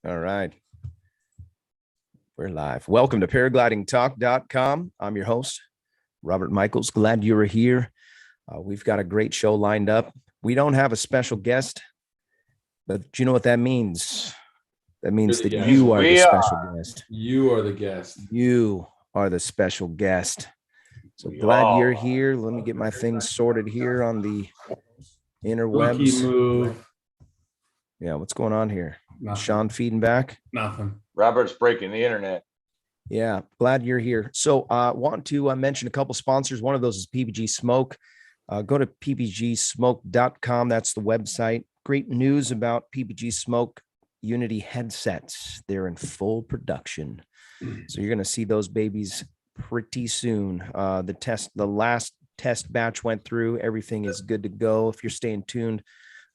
All right. We're live. Welcome to paraglidingtalk.com. I'm your host, Robert Michaels. Glad you were here. We've got a great show lined up. We don't have a special guest, but do you know what that means? That means that you are the special guest. You are the guest. You are the special guest. So glad you're here. Let me get my things sorted here on the interwebs. Move. Yeah, what's going on here? Nothing. Sean feeding back? Nothing. Robert's breaking the internet. Yeah, glad you're here. So want to mention a couple sponsors. One of those is PPG Smoke. Go to ppgsmoke.com. That's the website. Great news about PPG Smoke Unity headsets. They're in full production. So you're going to see those babies pretty soon. The last test batch went through. Everything is good to go. If you're staying tuned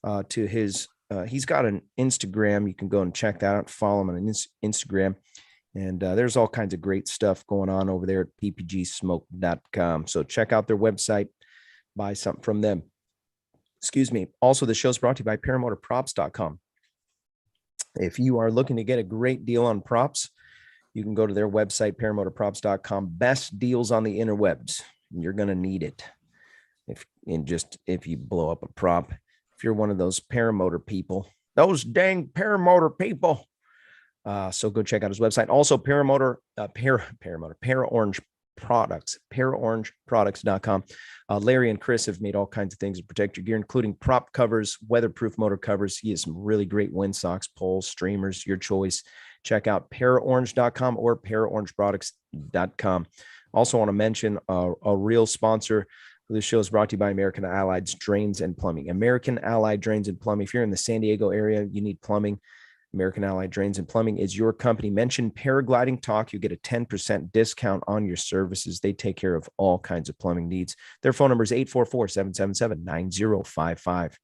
to his, he's got an Instagram. You can go and check that out. Follow him on Instagram. And there's all kinds of great stuff going on over there at ppgsmoke.com. So check out their website, buy something from them. Excuse me. Also, the show's brought to you by paramotorprops.com. If you are looking to get a great deal on props, you can go to their website, paramotorprops.com. Best deals on the interwebs. You're going to need it. If you blow up a prop, if you're one of those paramotor people, those dang paramotor people. So go check out his website. Also, Paraorange Products, paraorangeproducts.com. Larry and Chris have made all kinds of things to protect your gear, including prop covers, weatherproof motor covers. He has some really great windsocks, poles, streamers, your choice. Check out paraorange.com or paraorangeproducts.com. Also want to mention a real sponsor. This show is brought to you by American Allied Drains and Plumbing. American Allied Drains and Plumbing. If you're in the San Diego area, you need plumbing. American Allied Drains and Plumbing is your company. Mention Paragliding Talk. You get a 10% discount on your services. They take care of all kinds of plumbing needs. Their phone number is 844-777-9055.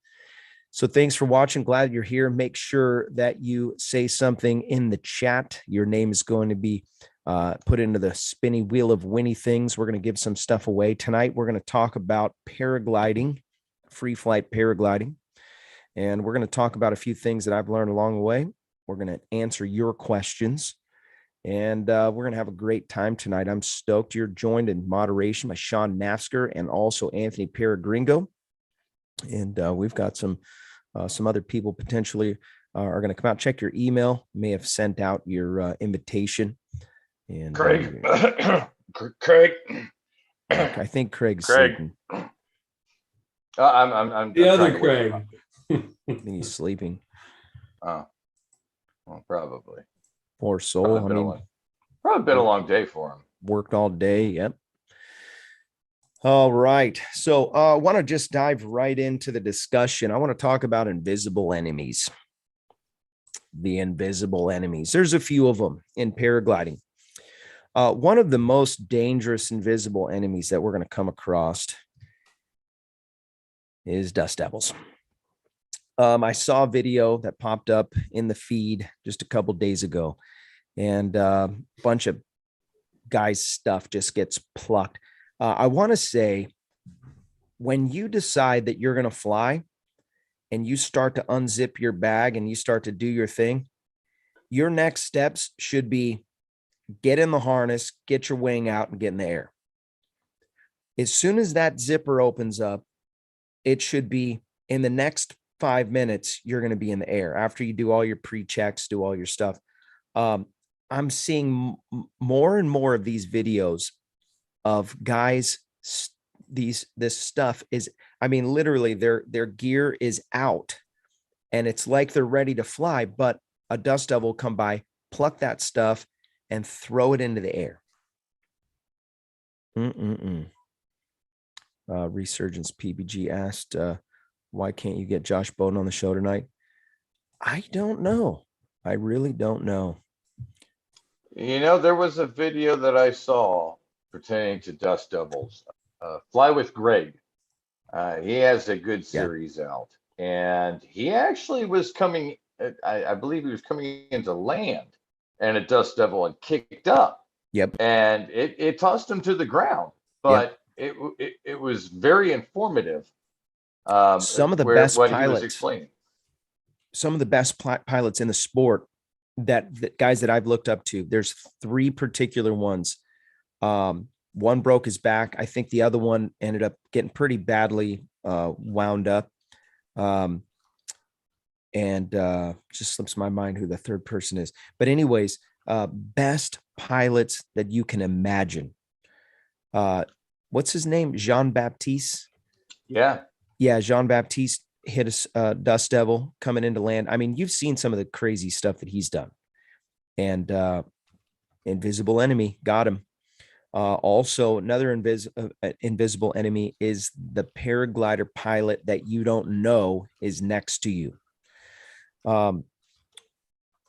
So thanks for watching. Glad you're here. Make sure that you say something in the chat. Your name is going to be put into the spinny wheel of Winnie things. We're going to give some stuff away. Tonight, we're going to talk about paragliding, free flight paragliding. And we're going to talk about a few things that I've learned along the way. We're going to answer your questions. And we're going to have a great time tonight. I'm stoked. You're joined in moderation by Sean Nafsker and also Anthony Peregringo. And we've got some other people potentially are going to come out. Check your email. May have sent out your invitation. And Craig. I think Craig's sleeping. I'm the other Craig. I think he's sleeping. Oh, well, probably. Poor soul. Probably been a long day for him. Worked all day. Yep. All right. So I want to just dive right into the discussion. I want to talk about invisible enemies. The invisible enemies. There's a few of them in paragliding. One of the most dangerous invisible enemies that we're going to come across is dust devils. I saw a video that popped up in the feed just a couple days ago, and a bunch of guys' stuff just gets plucked. I want to say, when you decide that you're going to fly and you start to unzip your bag and you start to do your thing, your next steps should be get in the harness, get your wing out, and get in the air. As soon as that zipper opens up, it should be in the next 5 minutes, you're going to be in the air after you do all your pre-checks, do all your stuff. I'm seeing more and more of these videos of guys. This stuff is, literally their gear is out and it's like they're ready to fly, but a dust devil will come by, pluck that stuff and throw it into the air. Resurgence PBG asked, why can't you get Josh Bowden on the show tonight? I don't know. I really don't know. There was a video that I saw pertaining to dust devils. Fly with Greg. He has a good series out. And he actually was coming, I believe he was coming into land, and a dust devil had kicked up. Yep. And it tossed him to the ground. But it was very informative. Some of the best pilots in the sport that guys that I've looked up to. There's three particular ones. One broke his back. I think the other one ended up getting pretty badly wound up. Um, and just slips my mind who the third person is. But anyways, best pilots that you can imagine. What's his name? Jean Baptiste. Yeah. Yeah, Jean Baptiste hit a dust devil coming into land. I mean, you've seen some of the crazy stuff that he's done. And Invisible Enemy got him. Also, another invisible enemy is the paraglider pilot that you don't know is next to you.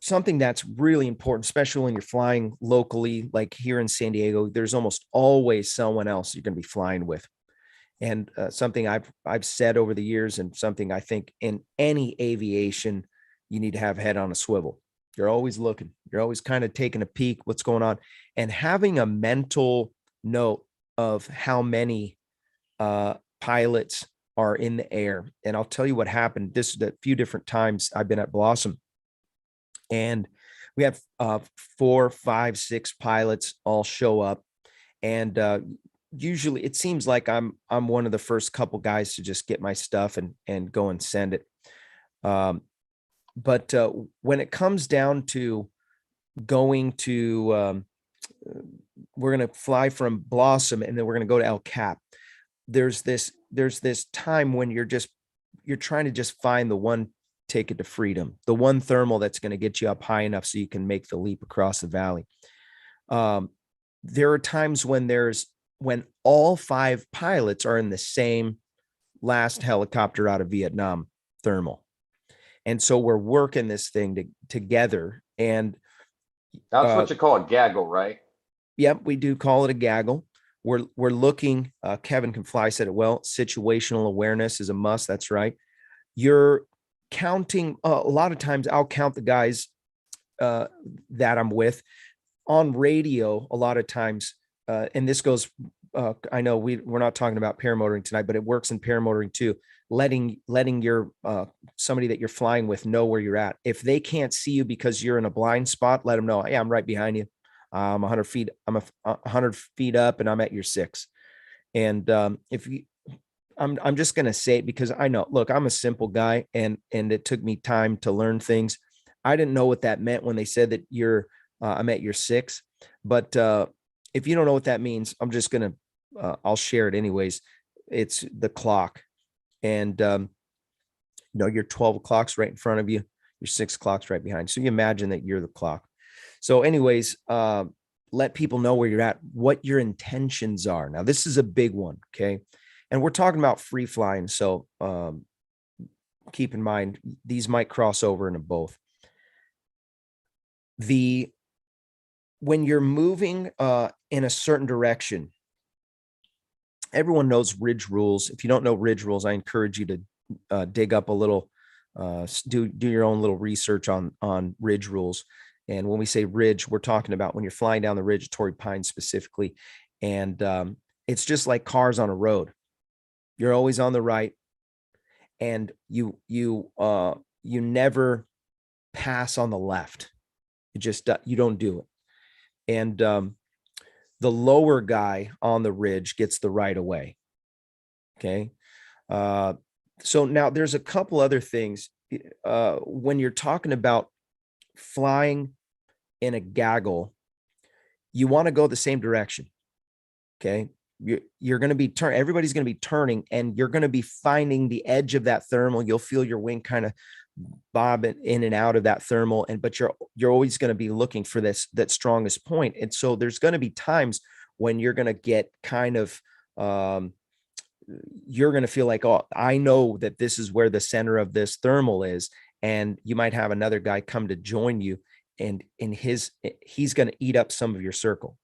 Something that's really important, especially when you're flying locally, like here in San Diego, there's almost always someone else you're going to be flying with. And something I've said over the years, and something I think in any aviation, you need to have head on a swivel. You're always looking. You're always kind of taking a peek, what's going on, and having a mental note of how many pilots are in the air. And I'll tell you what happened. This is a few different times I've been at Blossom, and we have 4, 5, 6 pilots all show up, and usually it seems like I'm one of the first couple guys to just get my stuff and go and send it. But when it comes down to going to, we're going to fly from Blossom and then we're going to go to El Cap. There's this time when you're trying to just find the one ticket to freedom, the one thermal that's going to get you up high enough so you can make the leap across the valley. There are times when all 5 pilots are in the same last helicopter out of Vietnam thermal. And so we're working this thing together. And That's what you call a gaggle, right? Yep, we do call it a gaggle. We're looking, Kevin Can Fly said it well, situational awareness is a must. That's right. You're counting, a lot of times I'll count the guys that I'm with on radio. A lot of times, and this goes, I know we're not talking about paramotoring tonight, but it works in paramotoring too. Letting your somebody that you're flying with know where you're at. If they can't see you because you're in a blind spot, let them know, hey, I'm right behind you. I'm 100 feet. I'm 100 feet up, and I'm at your 6. And if you, I'm just gonna say it because I know. Look, I'm a simple guy, and it took me time to learn things. I didn't know what that meant when they said that I'm at your 6. But if you don't know what that means, I'm just gonna I'll share it anyways. It's the clock. And your 12 o'clock's right in front of you, your 6 o'clock's right behind. So you imagine that you're the clock. So anyways, let people know where you're at, what your intentions are. Now, this is a big one, okay? And we're talking about free flying. So keep in mind, these might cross over into both. When you're moving in a certain direction, everyone knows ridge rules. If you don't know ridge rules, I encourage you to dig up a little, do your own little research on ridge rules. And when we say ridge, we're talking about when you're flying down the ridge, Torrey Pines specifically. And it's just like cars on a road. You're always on the right, and you never pass on the left. You don't do it. And the lower guy on the ridge gets the right of way. Okay. So now there's a couple other things. When you're talking about flying in a gaggle, you want to go the same direction. Okay. You're going to be everybody's going to be turning, and you're going to be finding the edge of that thermal. You'll feel your wing kind of bob in and out of that thermal, but you're always going to be looking for that strongest point. And so there's going to be times when you're going to get kind of you're going to feel like, oh, I know that this is where the center of this thermal is, and you might have another guy come to join you, and he's going to eat up some of your circle.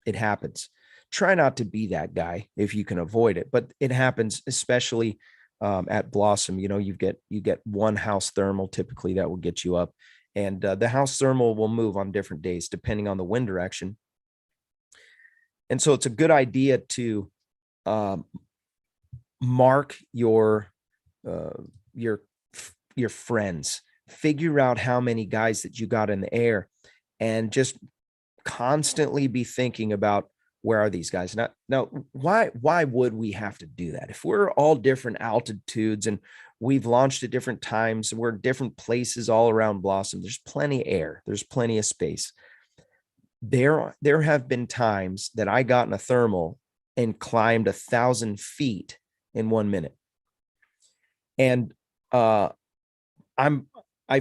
It happens. Try not to be that guy if you can avoid it, but it happens, especially at Blossom. You get one house thermal typically that will get you up, and the house thermal will move on different days depending on the wind direction. And so it's a good idea to mark your friends. figure out how many guys that you got in the air and just constantly be thinking about, where are these guys now? Why would we have to do that if we're all different altitudes and we've launched at different times, we're different places all around Blossom? There's plenty of air, there's plenty of space. There have been times that I got in a thermal and climbed 1,000 feet in 1 minute, and I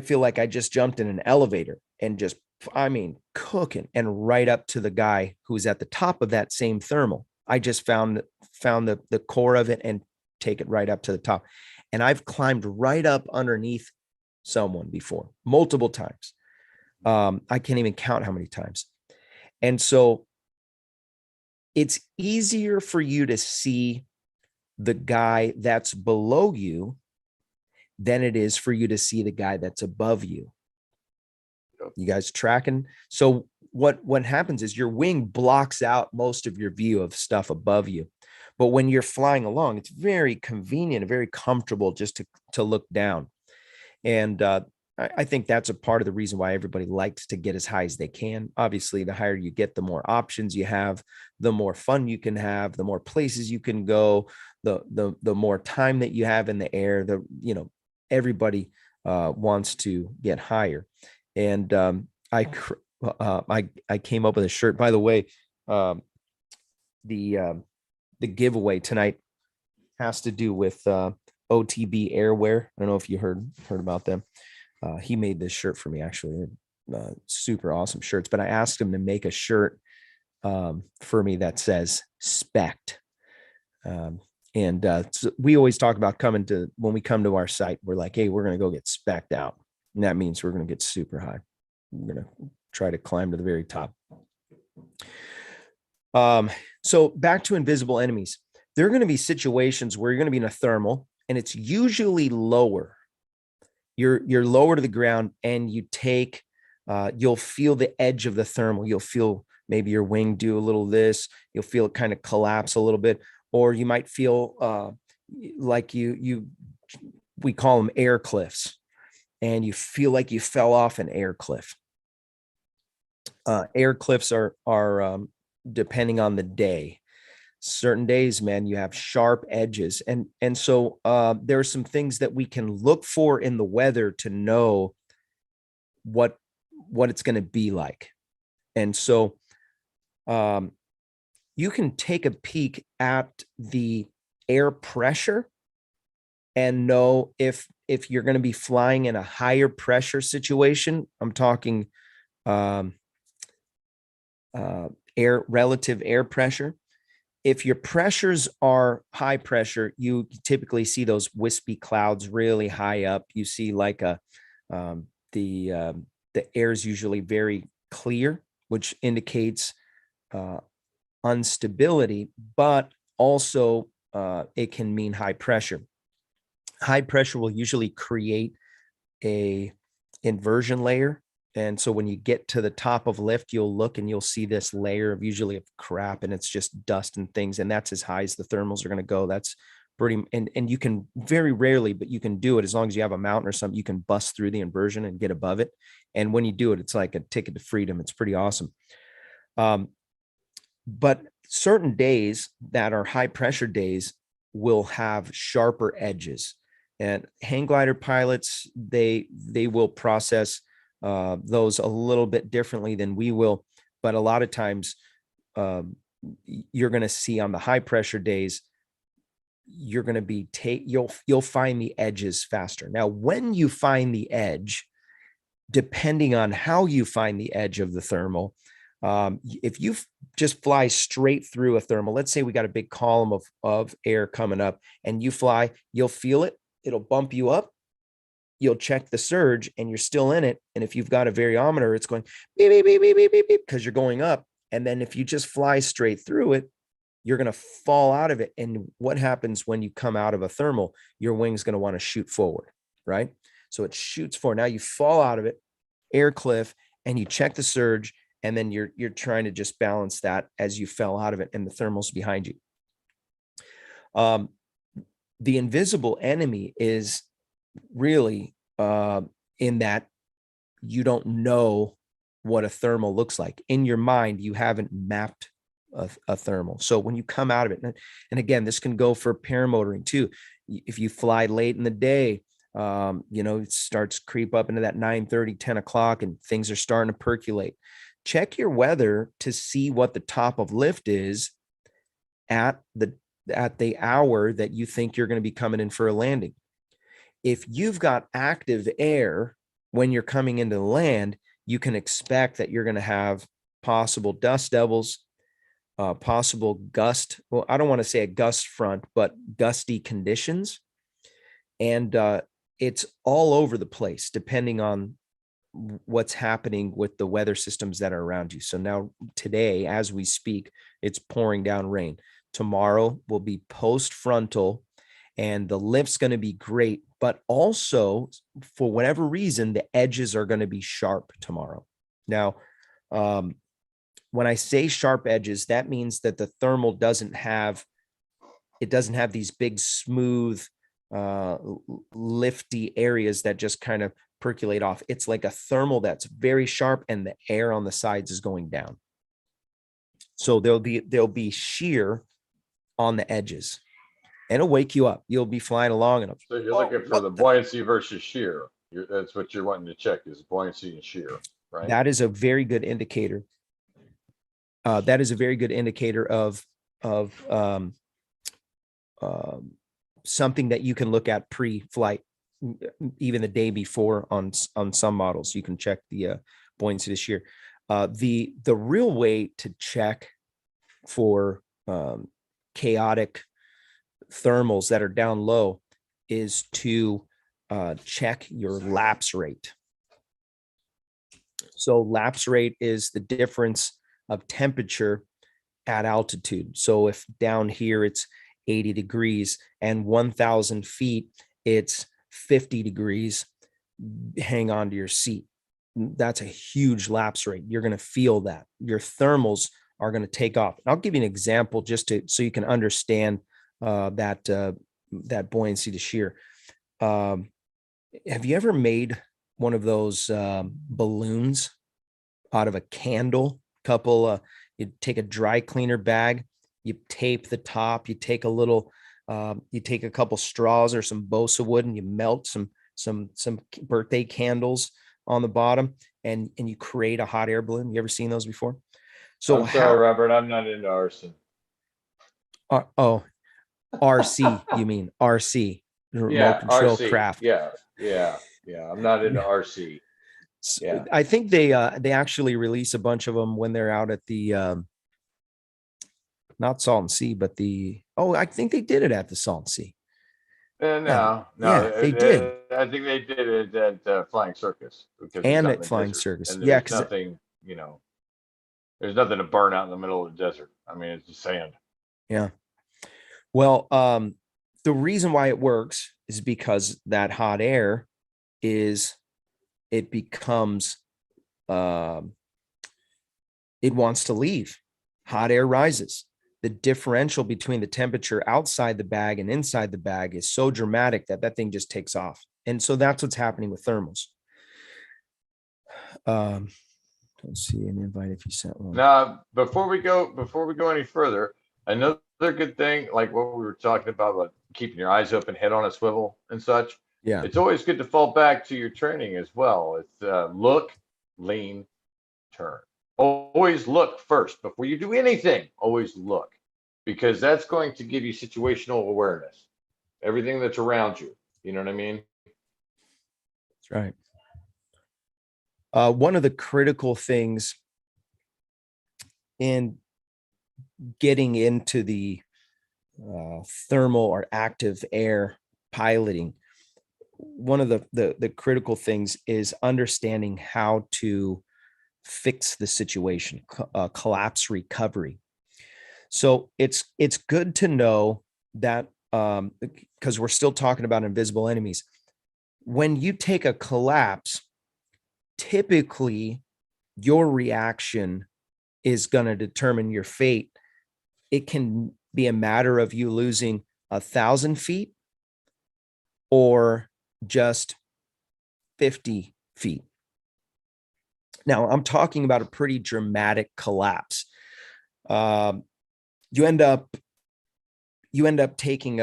feel like I just jumped in an elevator and just, I mean, cooking, and right up to the guy who's at the top of that same thermal. I just found the core of it and take it right up to the top. And I've climbed right up underneath someone before, multiple times. I can't even count how many times. And so it's easier for you to see the guy that's below you than it is for you to see the guy that's above you. You guys tracking? So what happens is your wing blocks out most of your view of stuff above you. But when you're flying along, it's very convenient and very comfortable just to look down. And I think that's a part of the reason why everybody likes to get as high as they can. Obviously, the higher you get, the more options you have, the more fun you can have, the more places you can go, the more time that you have in the air. Everybody wants to get higher. And I came up with a shirt. By the way, the giveaway tonight has to do with OTB Airwear. I don't know if you heard about them. He made this shirt for me, actually. Super awesome shirts. But I asked him to make a shirt for me that says "Spect." So we always talk about when we come to our site, we're like, hey, we're going to go get specced out. And that means we're going to get super high. We're going to try to climb to the very top. So back to invisible enemies. There are going to be situations where you're going to be in a thermal, and it's usually lower. You're lower to the ground, and you'll feel the edge of the thermal. You'll feel maybe your wing do a little this. You'll feel it kind of collapse a little bit, or you might feel like we call them air cliffs, and you feel like you fell off an air cliff. Air cliffs are depending on the day. Certain days, man, you have sharp edges. And so there are some things that we can look for in the weather to know what it's going to be like. And so you can take a peek at the air pressure and know if you're going to be flying in a higher pressure situation. I'm talking relative air pressure. If your pressures are high pressure, you typically see those wispy clouds really high up. You see like the air is usually very clear, which indicates instability, but also it can mean high pressure. High pressure will usually create a inversion layer. And so when you get to the top of lift, you'll look and you'll see this layer of usually of crap, and it's just dust and things. And that's as high as the thermals are going to go. That's pretty, and you can very rarely, but you can do it as long as you have a mountain or something, you can bust through the inversion and get above it. And when you do it, it's like a ticket to freedom. It's pretty awesome. But certain days that are high pressure days will have sharper edges, and hang glider pilots, they will process those a little bit differently than we will. But a lot of times you're going to see on the high pressure days, you're going to be you'll find the edges faster. Now, when you find the edge, depending on how you find the edge of the thermal, if you just fly straight through a thermal, let's say we got a big column of air coming up and you fly, you'll feel it. It'll bump you up. You'll check the surge and you're still in it. And if you've got a variometer, it's going beep, beep, beep, beep, beep, beep, beep, because you're going up. And then if you just fly straight through it, you're going to fall out of it. And what happens when you come out of a thermal? Your wing's going to want to shoot forward, right? So it shoots forward. Now you fall out of it, air cliff, and you check the surge. And then you're trying to just balance that as you fell out of it and the thermal's behind you. The invisible enemy is really in that you don't know what a thermal looks like. In your mind, you haven't mapped a thermal. So when you come out of it, and again, this can go for paramotoring too. If you fly late in the day, it starts creep up into that 9:30, 10 o'clock, and things are starting to percolate. Check your weather to see what the top of lift is at the hour that you think you're going to be coming in for a landing. If you've got active air when you're coming into the land, you can expect that you're going to have possible dust devils, possible gust. Well, I don't want to say a gust front, but gusty conditions. And it's all over the place depending on what's happening with the weather systems that are around you. So now today, as we speak, it's pouring down rain. Tomorrow will be post frontal and the lift's going to be great, but also for whatever reason, the edges are going to be sharp tomorrow. Now, when I say sharp edges, that means that the thermal doesn't have these big, smooth, lifty areas that just kind of percolate off. It's like a thermal that's very sharp and the air on the sides is going down. So there'll be shear on the edges. And it'll wake you up. You'll be flying along and so you're looking for the buoyancy versus shear. That's what you're wanting to check is buoyancy and shear, right? That is a very good indicator. That is a very good indicator of something that you can look at pre-flight, even the day before on some models. You can check the buoyancy this year. The real way to check for chaotic thermals that are down low is to check your lapse rate. So lapse rate is the difference of temperature at altitude. So if down here it's 80 degrees and 1,000 feet, it's 50 degrees, hang on to your seat. That's a huge lapse rate. You're going to feel that. Your thermals are going to take off. And I'll give you an example just so you can understand that buoyancy to shear. Have you ever made one of those balloons out of a candle? You take a dry cleaner bag, you tape the top, you take a couple straws or some balsa wood and you melt some birthday candles on the bottom and you create a hot air balloon. You ever seen those before? So I'm sorry, Robert, I'm not into arson. RC, you mean RC, remote control RC. craft. Yeah. I'm not into RC. Yeah, I think they actually release a bunch of them when they're out at the not Salton Sea, but I think they did it at the Salton Sea. No, they did. I think they did it at Flying Circus and at Flying Circus. And yeah, there's nothing, there's nothing to burn out in the middle of the desert. I mean, it's just sand. Yeah. Well, the reason why it works is because that hot air it becomes, it wants to leave. Hot air rises. The differential between the temperature outside the bag and inside the bag is so dramatic that thing just takes off. And so that's what's happening with thermals. Don't see an invite if you sent one. Now, before we go any further, another good thing, like what we were talking about keeping your eyes open, head on a swivel and such. Yeah. It's always good to fall back to your training as well. It's look, lean, turn. Always look first before you do anything. Always look, because that's going to give you situational awareness, everything that's around you. You know what I mean? That's right. One of the critical things in getting into the thermal or active air piloting, one of the critical things is understanding how to fix the situation, collapse recovery. So it's good to know that, because we're still talking about invisible enemies. When you take a collapse, typically your reaction is going to determine your fate. It can be a matter of you losing 1,000 feet or just 50 feet. Now, I'm talking about a pretty dramatic collapse. Um, you end up taking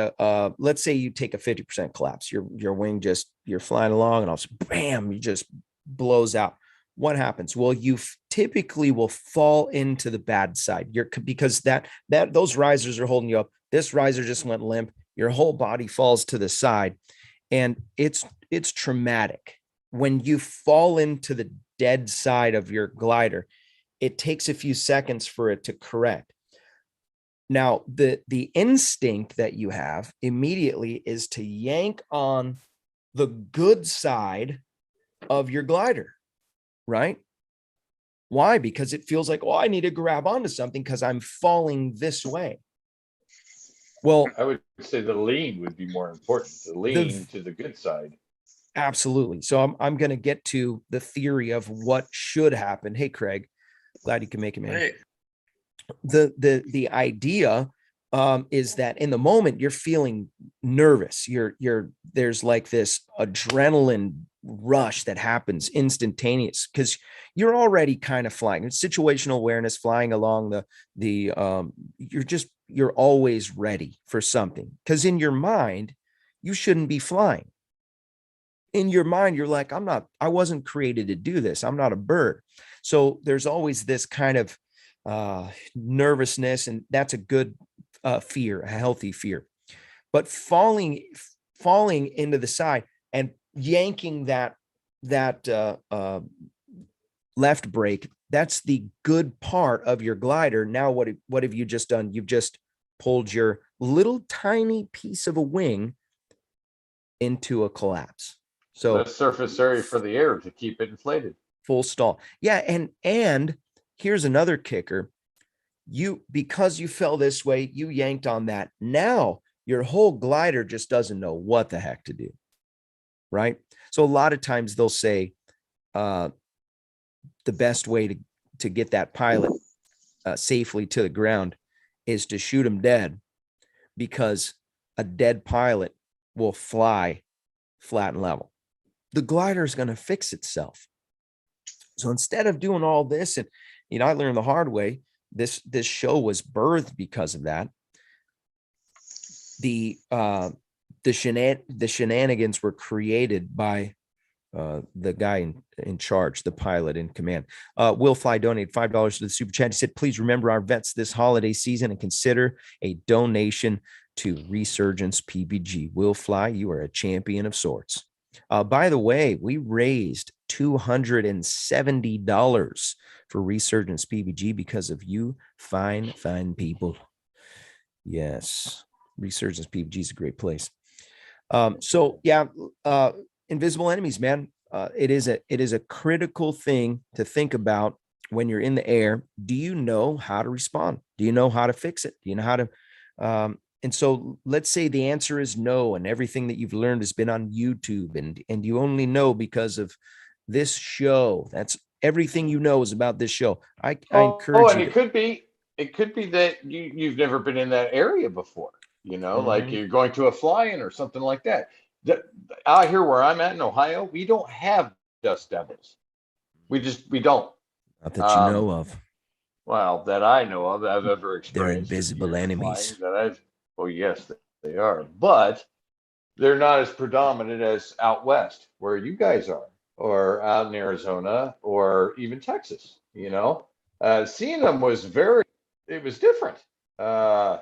let's say you take a 50% collapse. Your wing just, you're flying along and all bam, you just blows out. What happens? Well, you typically will fall into the bad side. Because those risers are holding you up. This riser just went limp. Your whole body falls to the side, and it's traumatic. When you fall into the dead side of your glider, it takes a few seconds for it to correct. Now, the instinct that you have immediately is to yank on the good side of your glider, right? Why? Because it feels like, oh, I need to grab onto something because I'm falling this way. Well, I would say the lean would be more important. The lean to the good side. Absolutely. So I'm going to get to the theory of what should happen. Hey, Craig, glad you can make it, man. Hey. The idea is that in the moment you're feeling nervous. There's like this adrenaline rush that happens instantaneous because you're already kind of flying. It's situational awareness, flying along you're always ready for something, because in your mind you shouldn't be flying. In your mind, you're like, I wasn't created to do this. I'm not a bird. So there's always this kind of nervousness, and that's a good fear, a healthy fear. But falling into the side and yanking that left brake, that's the good part of your glider. Now, what have you just done? You've just pulled your little tiny piece of a wing into a collapse. So less surface area for the air to keep it inflated. Full stall. Yeah. And here's another kicker. Because you fell this way, you yanked on that. Now your whole glider just doesn't know what the heck to do. Right. So a lot of times they'll say the best way to get that pilot safely to the ground is to shoot him dead, because a dead pilot will fly flat and level. The glider is going to fix itself. So instead of doing all this, and I learned the hard way, this show was birthed because of that. The shenanigans were created by the guy in charge, the pilot in command. Will Fly donated $5 to the super chat. He said, please remember our vets this holiday season and consider a donation to Resurgence PBG. Will Fly, you are a champion of sorts. By the way, we raised $270 for Resurgence PBG because of you fine people. Yes, Resurgence PBG is a great place. Invisible enemies, man. It is a critical thing to think about when you're in the air. Do you know how to respond? Do you know how to fix it? Do you know how to and so let's say the answer is no, and everything that you've learned has been on YouTube, and you only know because of this show. That's everything you know is about this show. I encourage you. It could be that you've never been in that area before. Like you're going to a fly-in or something like that. Out here where I'm at in Ohio, we don't have dust devils. We don't. Not that you know of. Well, that I know of, I've ever experienced. They're invisible enemies. Well, yes, they are, but they're not as predominant as out west where you guys are, or out in Arizona, or even Texas. Seeing them was it was different. Yeah,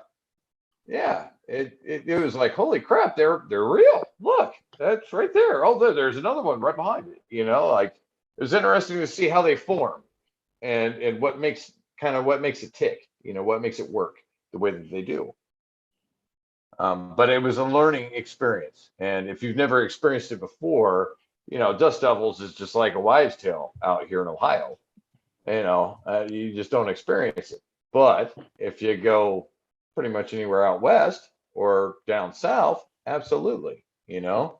it was like, holy crap, they're real. Look, that's right there. Oh, there's another one right behind it. Like it was interesting to see how they form, and what makes it tick. What makes it work the way that they do. But it was a learning experience, and if you've never experienced it before, dust devils is just like a wives' tale out here in Ohio. You just don't experience it. But if you go pretty much anywhere out west or down south, absolutely, and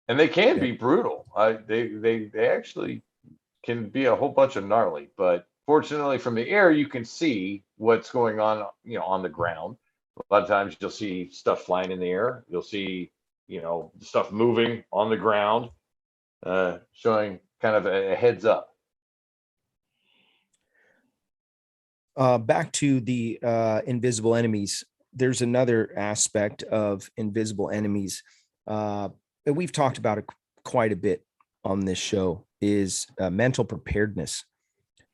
they can be brutal. They actually can be a whole bunch of gnarly, but fortunately from the air you can see what's going on, on the ground. A lot of times you'll see stuff flying in the air. You'll see, stuff moving on the ground, showing kind of a heads up. Back to the invisible enemies. There's another aspect of invisible enemies that we've talked about it quite a bit on this show is mental preparedness,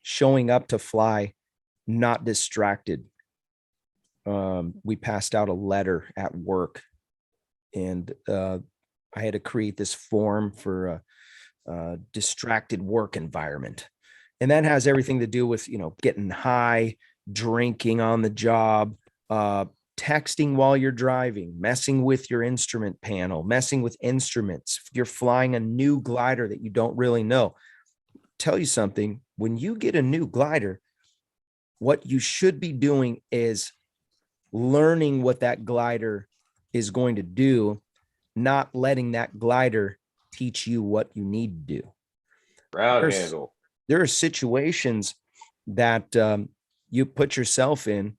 showing up to fly, not distracted. We passed out a letter at work, and I had to create this form for a distracted work environment. And that has everything to do with, getting high, drinking on the job, texting while you're driving, messing with your instrument panel, messing with instruments. You're flying a new glider that you don't really know. Tell you something, when you get a new glider, what you should be doing is learning what that glider is going to do, not letting that glider teach you what you need to do. Ground handle. There are situations that you put yourself in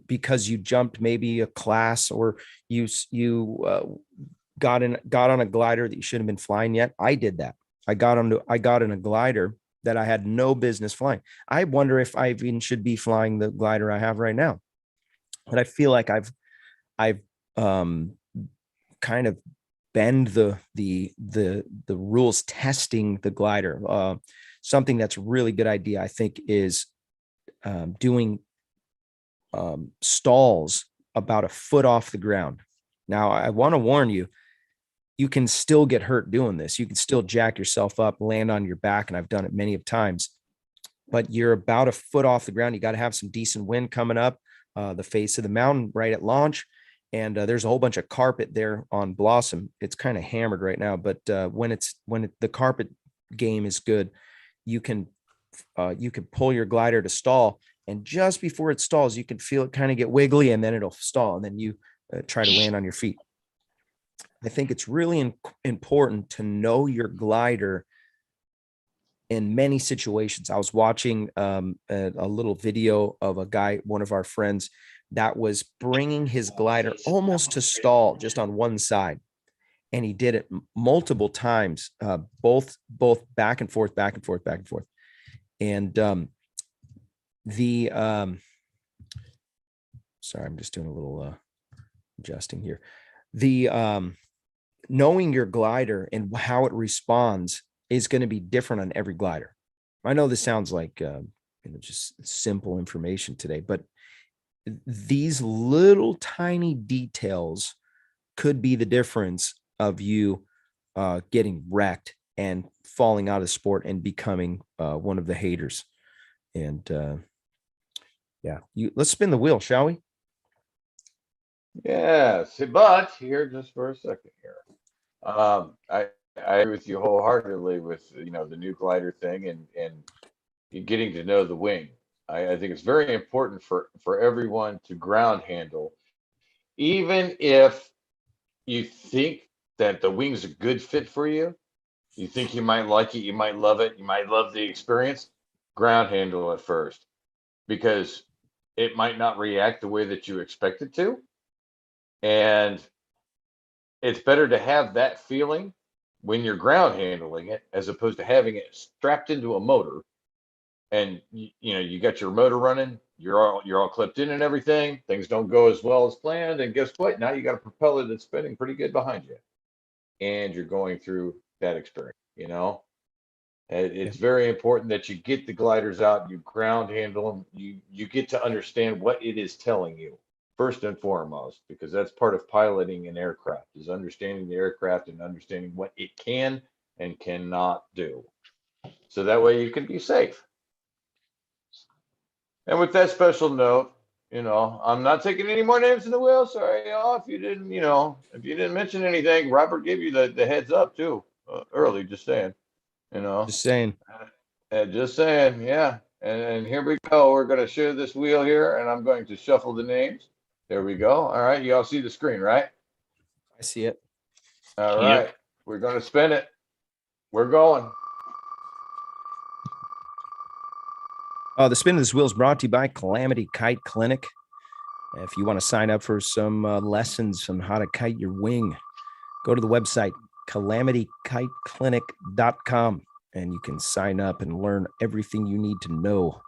because you jumped maybe a class, or you got on a glider that you shouldn't have been flying yet. I did that. I got in a glider that I had no business flying. I wonder if I even should be flying the glider I have right now. But I feel like I've kind of bend the rules testing the glider. Something that's a really good idea, I think, is doing stalls about a foot off the ground. Now, I want to warn you, you can still get hurt doing this. You can still jack yourself up, land on your back, and I've done it many of times. But you're about a foot off the ground. You got to have some decent wind coming up the face of the mountain right at launch. And there's a whole bunch of carpet there on Blossom. It's kind of hammered right now, but when the carpet game is good, you can pull your glider to stall, and just before it stalls, you can feel it kind of get wiggly, and then it'll stall, and then you try to land on your feet. I think it's really important to know your glider in many situations. I was watching a little video of a guy, one of our friends, that was bringing his glider almost to stall just on one side. And he did it multiple times, both back and forth, back and forth, back and forth. And sorry, I'm just doing a little adjusting here. Knowing your glider and how it responds is going to be different on every glider. I know this sounds like just simple information today, but these little tiny details could be the difference of you getting wrecked and falling out of sport and becoming one of the haters. And let's spin the wheel, shall we? Yes, but here, just for a second here. I agree with you wholeheartedly with the new glider thing and getting to know the wing. I think it's very important for everyone to ground handle, even if you think that the wing's a good fit for you. You think you might like it, you might love it, you might love the experience. Ground handle at first, because it might not react the way that you expect it to, and it's better to have that feeling when you're ground handling it as opposed to having it strapped into a motor, and you got your motor running, you're all clipped in and everything. Things don't go as well as planned, and guess what? Now you got a propeller that's spinning pretty good behind you, and you're going through that experience. It's very important that you get the gliders out, you ground handle them, you get to understand what it is telling you first and foremost, because that's part of piloting an aircraft, is understanding the aircraft and understanding what it can and cannot do. So that way you can be safe. And with that special note, I'm not taking any more names in the wheel. Sorry, if you didn't mention anything, Robert gave you the heads up too, early, just saying, Just saying. Just saying, yeah. And here we go. We're going to share this wheel here, and I'm going to shuffle the names. There we go. All right. You all see the screen, right? I see it. All right. Yep. We're going to spin it. We're going. The spin of this wheel is brought to you by Calamity Kite Clinic. If you want to sign up for some lessons on how to kite your wing, go to the website calamityKiteClinic.com and you can sign up and learn everything you need to know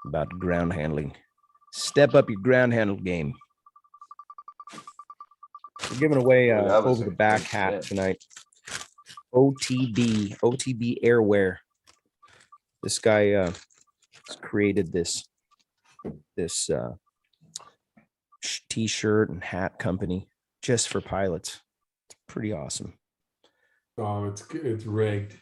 about ground handling. Step up your ground handle game. We're giving away over the back hat tonight. OTB Airwear. This guy created this t-shirt and hat company just for pilots. It's pretty awesome. Oh, it's rigged.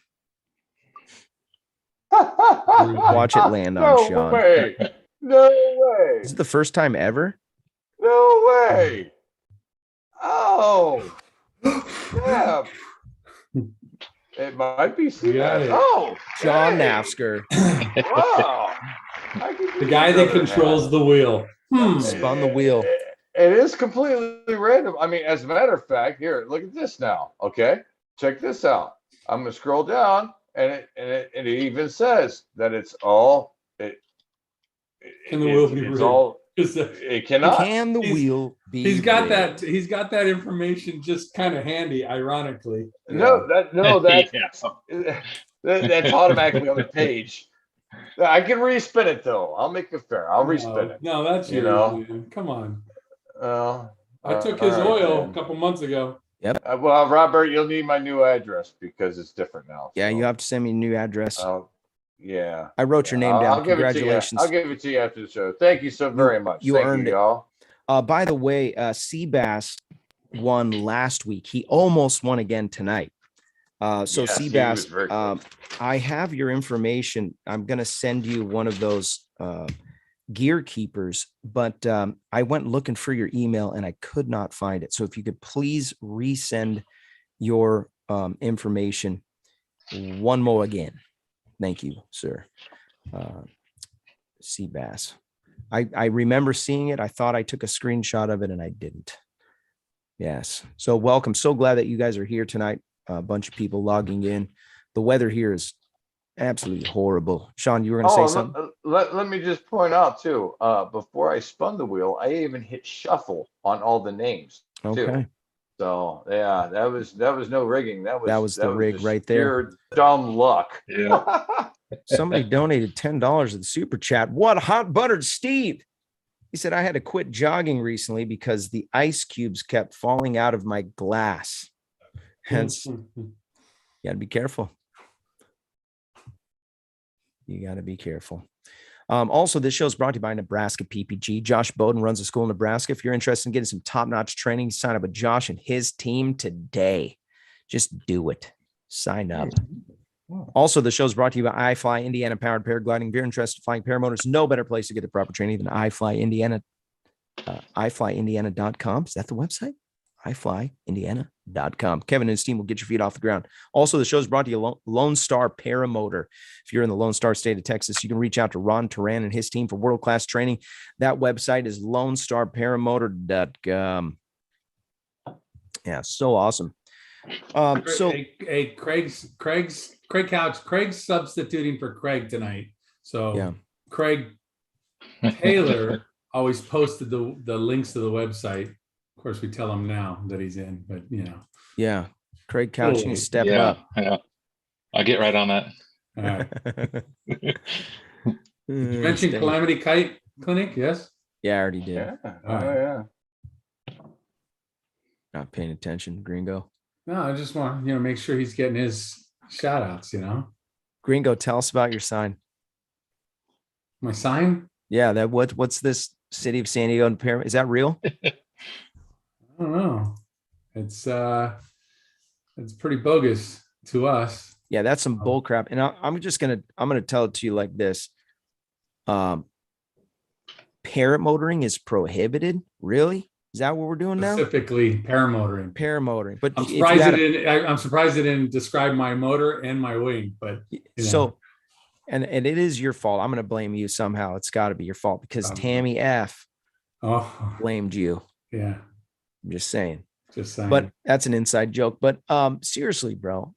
Watch it land on Sean. No way. No way. Is it the first time ever? No way. Oh. Yeah. It might be. Yeah. Oh. John hey. Nafsker. Wow. The guy that controls the wheel. Spun the wheel. It is completely random. I mean, as a matter of fact, here, look at this now. Okay, check this out. I'm gonna scroll down, and it even says that it's all. Can the wheel be rigged? It cannot. Can the wheel be? He's got rigged? He's got that information just kind of handy, ironically. That's automatically on the page. I can respin it though. I'll make it fair. I'll respin it. No, that's you know. Man. Come on. I took his oil a couple months ago. Yep. Well, Robert, you'll need my new address because it's different now. Yeah, you have to send me a new address. Yeah. I wrote your name down. Congratulations. I'll give it to you after the show. Thank you so very much. You earned it, y'all. By the way, Seabass won last week. He almost won again tonight. Seabass, I have your information. I'm going to send you one of those gear keepers, but I went looking for your email and I could not find it. So if you could please resend your information one more again. Thank you, sir. Seabass. I remember seeing it. I thought I took a screenshot of it and I didn't. Yes. So welcome. So glad that you guys are here tonight. A bunch of people logging in. The weather here is absolutely horrible. Sean, you were going to say something? Let me just point out too, before I spun the wheel, I even hit shuffle on all the names too. Okay. So yeah, that was no rigging. That was the rig right there. Pure dumb luck. Yeah. Somebody donated $10 at the super chat. What hot buttered Steve? He said, I had to quit jogging recently because the ice cubes kept falling out of my glass. Hence, you got to be careful. You got to be careful. Also, this show is brought to you by Nebraska PPG. Josh Bowden runs a school in Nebraska. If you're interested in getting some top-notch training, sign up with Josh and his team today. Just do it. Sign up. Also, the show is brought to you by iFly Indiana Powered Paragliding. If you're interested in flying paramotors, no better place to get the proper training than iFly Indiana. iFlyIndiana.com. Is that the website? iFlyIndiana.com. Kevin and his team will get your feet off the ground. Also, the show is brought to you Lone Star Paramotor. If you're in the Lone Star state of Texas, you can reach out to Ron Turan and his team for world-class training. That website is LoneStarParamotor.com. Yeah, so awesome. Craig Couch. Craig's substituting for Craig tonight. So yeah. Craig Taylor always posted the links to the website. Of course, we tell him now that he's in, but you know. Yeah, Craig Couch, you step up. Yeah, I'll get right on that. All right. Did you mention Calamity Kite Clinic? Yes. Yeah, I already did. Yeah. Yeah. Not paying attention, Gringo. No, I just want make sure he's getting his shout outs. Gringo, tell us about your sign. My sign? Yeah, what's this City of San Diego and Pyramid? Is that real? I don't know. It's pretty bogus to us. Yeah, that's some bull crap. And I'm gonna tell it to you like this. Paramotoring is prohibited. Really? Is that what we're doing now? Specifically paramotoring. Paramotoring. But I'm surprised it didn't describe my motor and my wing. But so and it is your fault. I'm gonna blame you somehow. It's gotta be your fault because Tammy F blamed you. Yeah. I'm just saying. Just saying. But that's an inside joke. But seriously, bro,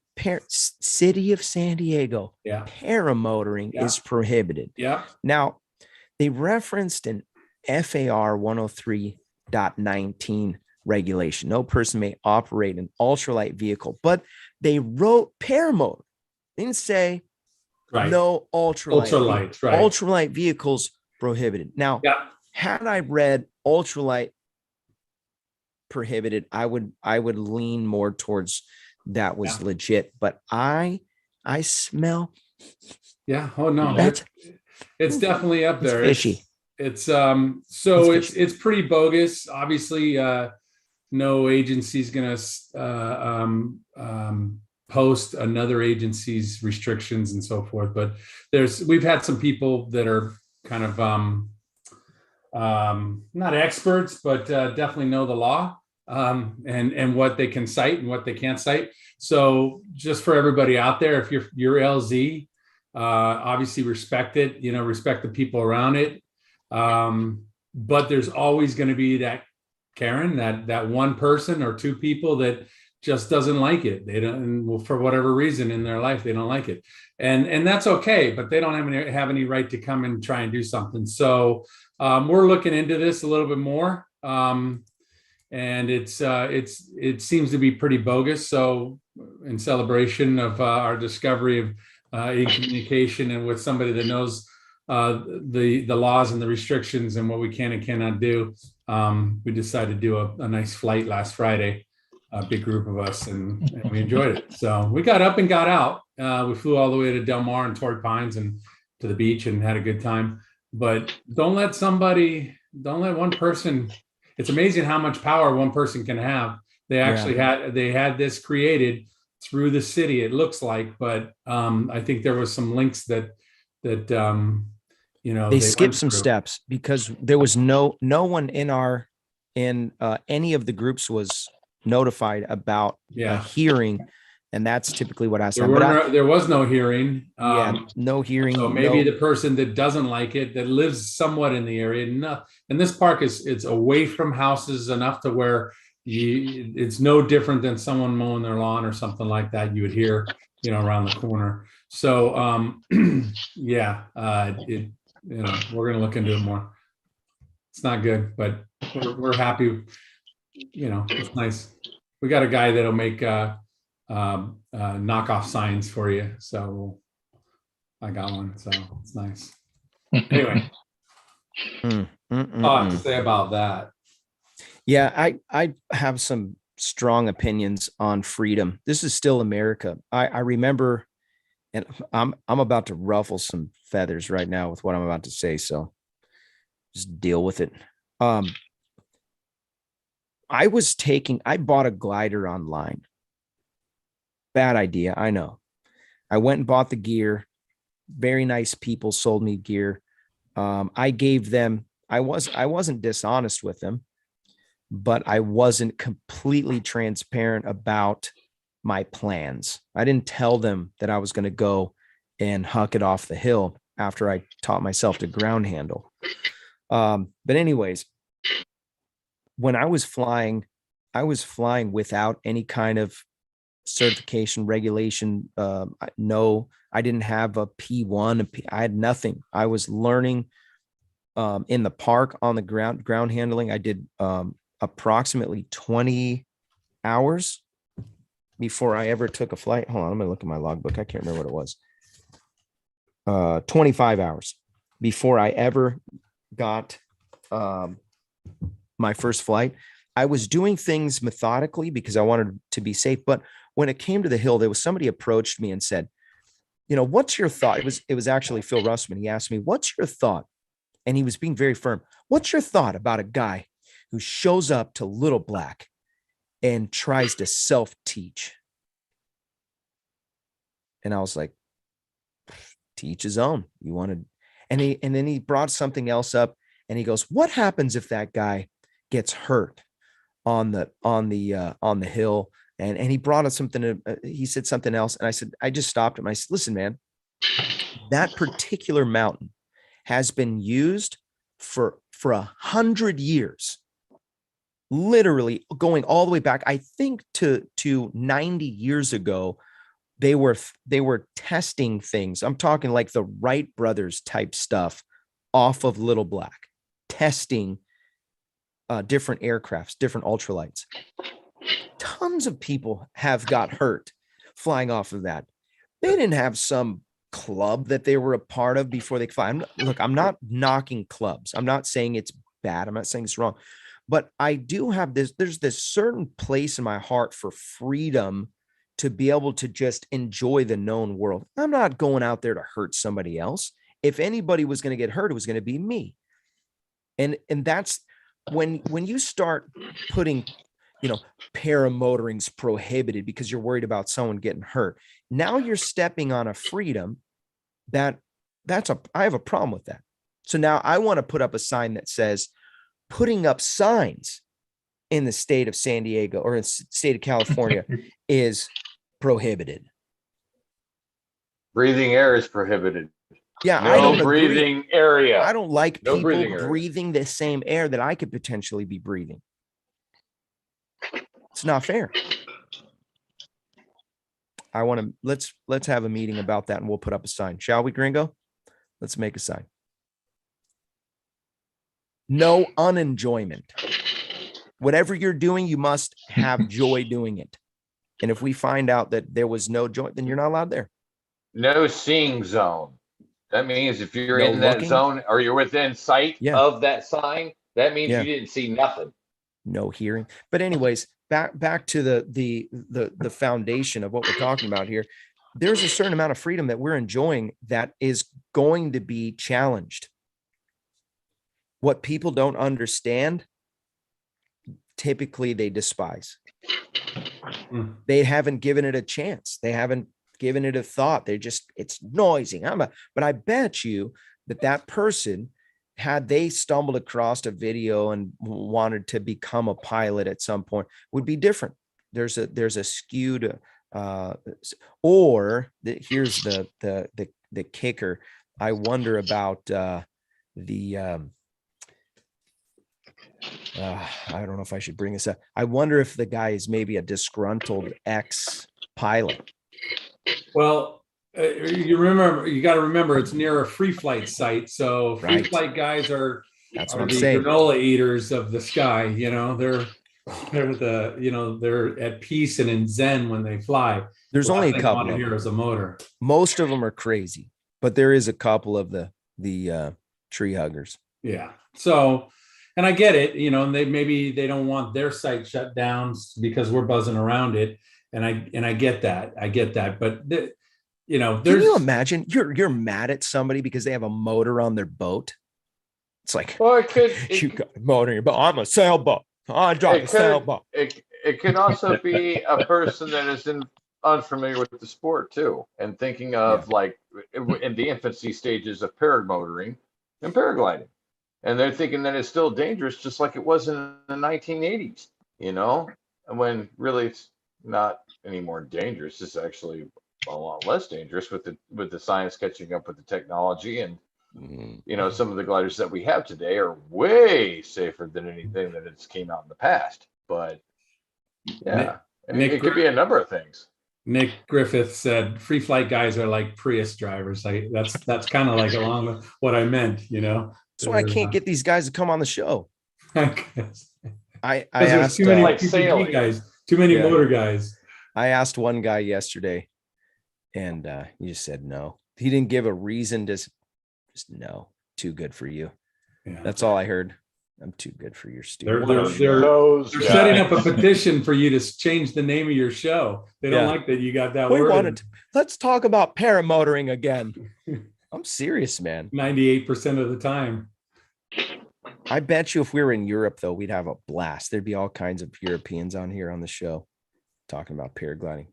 City of San Diego, paramotoring is prohibited. Yeah. Now, they referenced an FAR 103.19 regulation. No person may operate an ultralight vehicle, but they wrote paramode. They didn't say no ultralight. Right. Ultralight vehicles prohibited. Now, had I read ultralight prohibited, I would lean more towards that was legit. But I smell. Yeah. Oh no, it's definitely up there. It's fishy. It's pretty bogus. Obviously, no agency's gonna post another agency's restrictions and so forth. But we've had some people that are kind of not experts, but definitely know the law and what they can cite and what they can't cite. So just for everybody out there, if you're LZ, obviously respect it, respect the people around it. But there's always going to be that Karen, that one person or two people that just doesn't like it. They don't, well, for whatever reason in their life, they don't like it. And that's okay, but they don't have any right to come and try and do something. So we're looking into this a little bit more. And it seems to be pretty bogus. So in celebration of our discovery of e-communication and with somebody that knows the laws and the restrictions and what we can and cannot do, we decided to do a nice flight last Friday, a big group of us, and we enjoyed it. So we got up and got out. We flew all the way to Del Mar and Torrey Pines and to the beach and had a good time. But don't let one person. It's amazing how much power one person can have. They actually had this created through the city, it looks like, but I think there was some links that they skipped some steps because there was no one in any of the groups was notified about a hearing, and that's typically what I said. There was no hearing. No hearing. So maybe the person that doesn't like it, that lives somewhat in the area, and this park it's away from houses enough to where it's no different than someone mowing their lawn or something like that. You would hear, around the corner. So, we're going to look into it more. It's not good, but we're happy. It's nice. We got a guy that'll make knockoff signs for you. So I got one. So it's nice. Anyway, a lot to say about that. Yeah, I have some strong opinions on freedom. This is still America. I remember, and I'm about to ruffle some feathers right now with what I'm about to say, so just deal with it. I bought a glider online. Bad idea, I know. I went and bought the gear. Very nice people sold me gear. I gave them, I wasn't dishonest with them, but I wasn't completely transparent about my plans. I didn't tell them that I was going to go and huck it off the hill after I taught myself to ground handle. But anyways, when I was flying without any kind of certification regulation. No, I didn't have a P1. I had nothing. I was learning in the park on the ground handling. I did approximately 20 hours before I ever took a flight. Hold on, I'm gonna look at my logbook. I can't remember what it was. 25 hours before I ever got my first flight. I was doing things methodically because I wanted to be safe. But when it came to the hill, there was somebody approached me and said, what's your thought? It was actually Phil Russman. He asked me, what's your thought? And he was being very firm. What's your thought about a guy who shows up to Little Black and tries to self-teach? And I was like, teach his own. You wanted, and then he brought something else up, and he goes, what happens if that guy gets hurt on the hill? And he brought us something. He said something else, and I just stopped him. I said, listen, man, that particular mountain has been used for 100 years, literally going all the way back. I think to 90 years ago, they were testing things. I'm talking like the Wright brothers type stuff off of Little Black, testing different aircrafts, different ultralights. Tons of people have got hurt flying off of that. They didn't have some club that they were a part of before they fly. I'm not knocking clubs. I'm not saying it's bad. I'm not saying it's wrong, but I do have this, there's this certain place in my heart for freedom to be able to just enjoy the known world. I'm not going out there to hurt somebody else. If anybody was going to get hurt, it was going to be me. And that's when you start putting, paramotoring's prohibited because you're worried about someone getting hurt. Now you're stepping on a freedom I have a problem with that. So now I want to put up a sign that says putting up signs in the state of San Diego or in the state of California is prohibited. Breathing air is prohibited. Yeah, no I don't breathing agree. area. I don't like No people breathing area. breathing the same air that I could potentially be breathing. It's not fair. I want to let's have a meeting about that and we'll put up a sign. Shall we, Gringo? Let's make a sign. No unenjoyment. Whatever you're doing, you must have joy doing it. And if we find out that there was no joy, then you're not allowed there. No seeing zone. That means if you're No in that looking. zone or you're within sight Yeah. of that sign, that means Yeah. you didn't see nothing. No hearing. But anyways, back to the foundation of what we're talking about here. There's a certain amount of freedom that we're enjoying that is going to be challenged. What people don't understand, typically they despise. They haven't given it a chance. They haven't given it a thought. It's noisy. But I bet you that person, had they stumbled across a video and wanted to become a pilot at some point, would be different. There's a skewed, here's the kicker. I wonder about I don't know if I should bring this up. I wonder if the guy is maybe a disgruntled ex-pilot. Well, you got to remember it's near a free flight site. So free flight guys are That's what I'm the saying. granola eaters of the sky. They're at peace and in zen when they fly. There's only a couple. Here as a motor. Most of them are crazy, but there is a couple of the tree huggers. Yeah. So, and I get it. And they don't want their site shut down because we're buzzing around it. And I get that. But can you imagine you're mad at somebody because they have a motor on their boat? It's like, well, you got a motor in your boat. I'm a sailboat. I drive a sailboat. It can also be a person that is unfamiliar with the sport too, and thinking of like in the infancy stages of paramotoring and paragliding, and they're thinking that it's still dangerous, just like it was in the 1980s. And when really it's not any more dangerous. It's actually a lot less dangerous with the science catching up with the technology, and some of the gliders that we have today are way safer than anything that has came out in the past. But yeah, it could be a number of things. Nick Griffith said free flight guys are like Prius drivers. That's kind of like along with what I meant. That's why I can't get these guys to come on the show. I asked too many PPG guys. Too many motor guys. I asked one guy yesterday, and he just said no. He didn't give a reason. Just no. Too good for you. Yeah. That's all I heard. I'm too good for your stupid. They're setting up a petition for you to change the name of your show. They don't like that you got that word. Let's talk about paramotoring again. I'm serious, man. 98% of the time. I bet you if we were in Europe, though, we'd have a blast. There'd be all kinds of Europeans on here on the show talking about paragliding.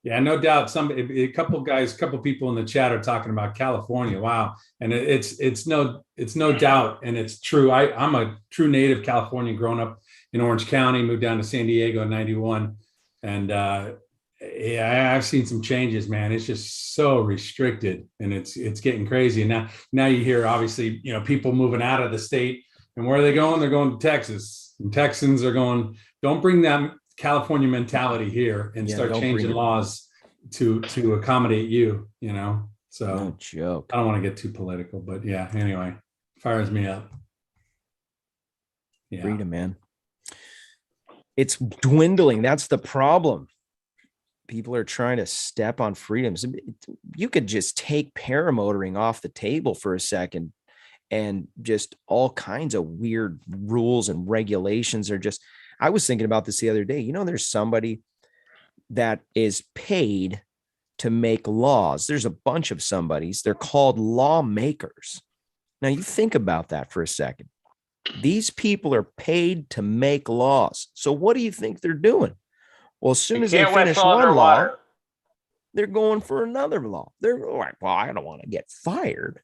Yeah, no doubt. A couple people in the chat are talking about California. Wow. And it's no doubt. And it's true. I'm a true native Californian, grown up in Orange County, moved down to San Diego in 91. And I've seen some changes, man. It's just so restricted, and it's getting crazy. And now you hear, obviously, people moving out of the state. And where are they going? They're going to Texas. And Texans are going, don't bring that California mentality here and start changing laws to accommodate you, So no joke. I don't want to get too political, but yeah, anyway, fires me up. Yeah. Freedom, man. It's dwindling. That's the problem. People are trying to step on freedoms. You could just take paramotoring off the table for a second, and just all kinds of weird rules and regulations are just, I was thinking about this the other day. There's somebody that is paid to make laws. There's a bunch of somebodies. They're called lawmakers. Now you think about that for a second. These people are paid to make laws. So what do you think they're doing? Well, as soon as they finish one law, they're going for another law. They're like, well, I don't want to get fired.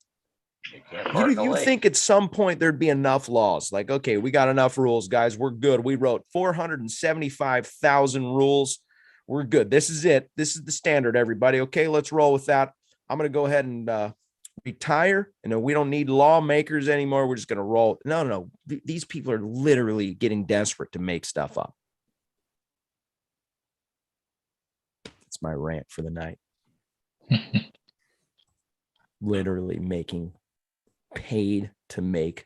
You think at some point there'd be enough laws, like, okay, we got enough rules, guys. We're good. We wrote 475,000 rules. We're good. This is it. This is the standard, everybody. Okay, let's roll with that. I'm going to go ahead and retire, and then we don't need lawmakers anymore. We're just going to roll. No. These people are literally getting desperate to make stuff up. That's my rant for the night. Literally paid to make